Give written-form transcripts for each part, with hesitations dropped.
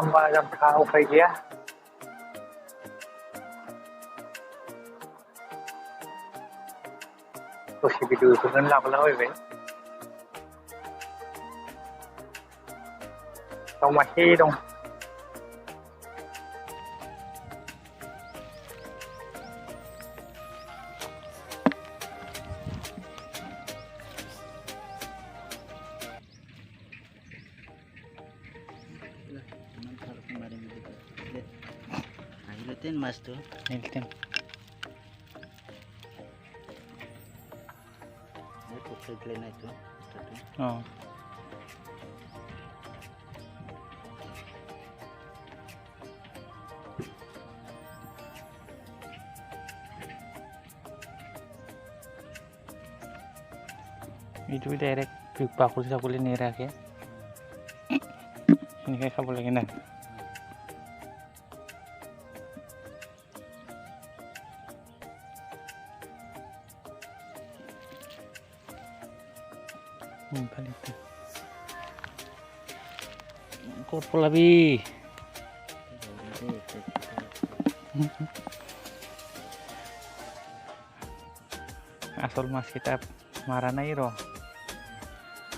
जाम्बा जाम्बा उफाय गैया दसे भिडिअफोरखौनो लाबोलाबायबाय दाउ मासे दं Mas tuh, Hilton. Ini Pisajwni itu. Oh. Itu direct bakul nira ya. Ini kayak kabel lagi nah. Balik korpol lebih asal mas kita marana iro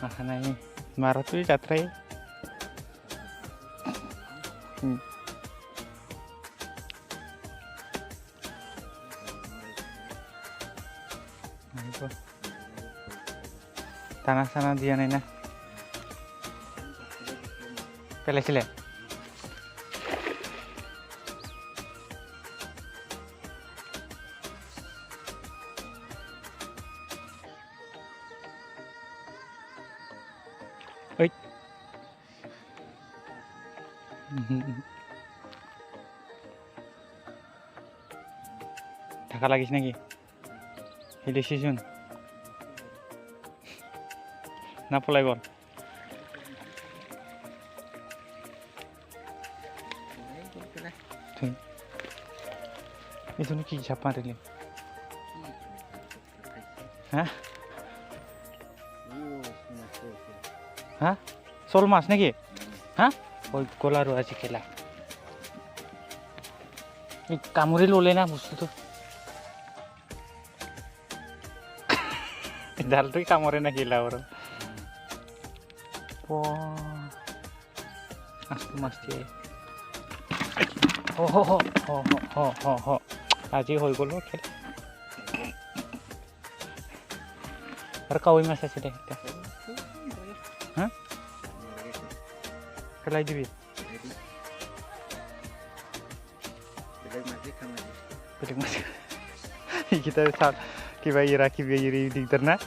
makana ini marah tuh catrai tanah sana dia nena pele sile oi Dhaka লাগিস নাকি হিলি সিজন না পলাই বল itu কি siapa tadi hah hah sol mas নাকি hah ওই কোলারও আছে খেলা এই কামড়ে ললে না বুঝছো তো জালটাই কামড়ে না খেলা ওর আস্তে মাস্তে ও হো হো হো হো হো হো আজি হয়ে গেল খেলা আর কাউই মাছ আছে একটা হ্যাঁ খেলাই দিবি beleg mas kita saat kiba ira digitar na